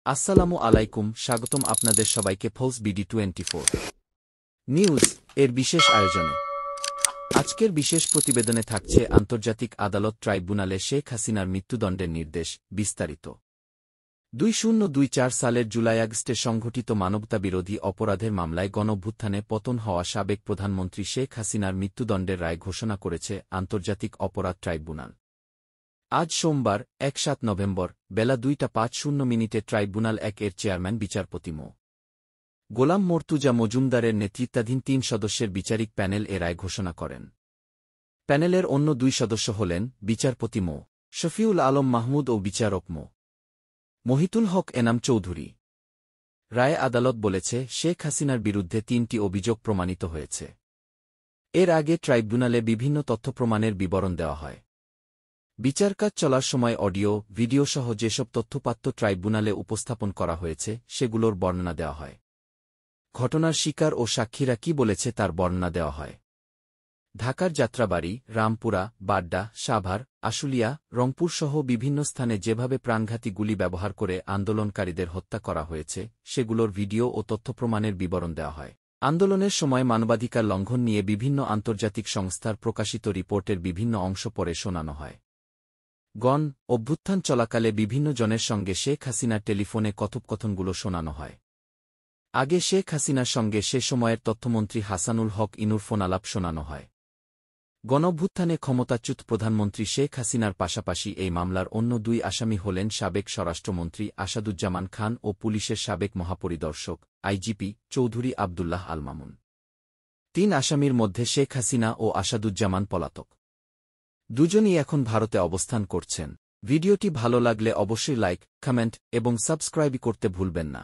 আসসালামু আলাইকুম, স্বাগতম আপনাদের সবাইকে ফলস BD24 নিউজ এর বিশেষ আয়োজনে। আজকের বিশেষ প্রতিবেদনে থাকছে আন্তর্জাতিক আদালত ট্রাইব্যুনালে শেখ হাসিনার মৃত্যুদণ্ডের নির্দেশ বিস্তারিত। 2024 সালের জুলাই-আগস্টে সংঘটিত মানবতাবিরোধী অপরাধের মামলায় গণঅভ্যুত্থানে পতন হওয়া সাবেক প্রধানমন্ত্রী শেখ হাসিনার মৃত্যুদণ্ডের রায় ঘোষণা করেছে আন্তর্জাতিক অপরাধ ট্রাইব্যুনাল। আজ সোমবার ১-৭ নভেম্বর বেলা ২টা ৫:০০ ট্রাইব্যুনাল ১-এর চেয়ারম্যান বিচারপতি মো. গোলাম মর্তুজা মজুমদারের নেতৃত্বাধীন ৩ সদস্যের বিচারিক প্যানেল এ রায় ঘোষণা করেন। প্যানেলের অন্য ২ সদস্য হলেন বিচারপতি মো. শফিউল আলম মাহমুদ ও বিচারক মো. মহিতুল হক এনাম চৌধুরী। রায়ে আদালত বলেছে, শেখ হাসিনার বিরুদ্ধে ৩টি অভিযোগ প্রমাণিত হয়েছে। এর আগে ট্রাইব্যুনালে বিভিন্ন তথ্যপ্রমাণের বিবরণ দেওয়া হয়। বিচারকাজ চলার সময় অডিও, ভিডিওসহ যেসব তথ্যপাত্র ট্রাইব্যুনালে উপস্থাপন করা হয়েছে সেগুলোর বর্ণনা দেওয়া হয়। ঘটনার শিকার ও সাক্ষীরা কি বলেছে তার বর্ণনা দেওয়া হয়। ঢাকার যাত্রাবাড়ি, রামপুরা, বাড্ডা, সাভার, আশুলিয়া, রংপুরসহ বিভিন্ন স্থানে যেভাবে প্রাণঘাতী গুলি ব্যবহার করে আন্দোলনকারীদের হত্যা করা হয়েছে সেগুলোর ভিডিও ও তথ্যপ্রমাণের বিবরণ দেওয়া হয়। আন্দোলনের সময় মানবাধিকার লঙ্ঘন নিয়ে বিভিন্ন আন্তর্জাতিক সংস্থার প্রকাশিত রিপোর্টের বিভিন্ন অংশ পড়ে শোনানো হয়। অভ্যুত্থান চলাকালে বিভিন্ন জনের সঙ্গে শেখ হাসিনার টেলিফোনে কথোপকথনগুলো শোনানো হয়। আগে শেখ হাসিনার সঙ্গে সে সময়ের তথ্যমন্ত্রী হাসানুল হক ইনুর ফোনালাপ শোনানো হয়। গণঅভ্যুত্থানে ক্ষমতাচ্যুত প্রধানমন্ত্রী শেখ হাসিনার পাশাপাশি এই মামলার অন্য ২ আসামি হলেন সাবেক স্বরাষ্ট্রমন্ত্রী আসাদুজ্জামান খান ও পুলিশের সাবেক মহাপরিদর্শক আইজিপি চৌধুরী আবদুল্লাহ আল মামুন। ৩ আসামির মধ্যে শেখ হাসিনা ও আসাদুজ্জামান পলাতক। দুজনই এখন ভারতে অবস্থান করছেন। ভিডিওটি ভালো লাগলে অবশ্যই লাইক, কমেন্ট এবং সাবস্ক্রাইব করতে ভুলবেন না।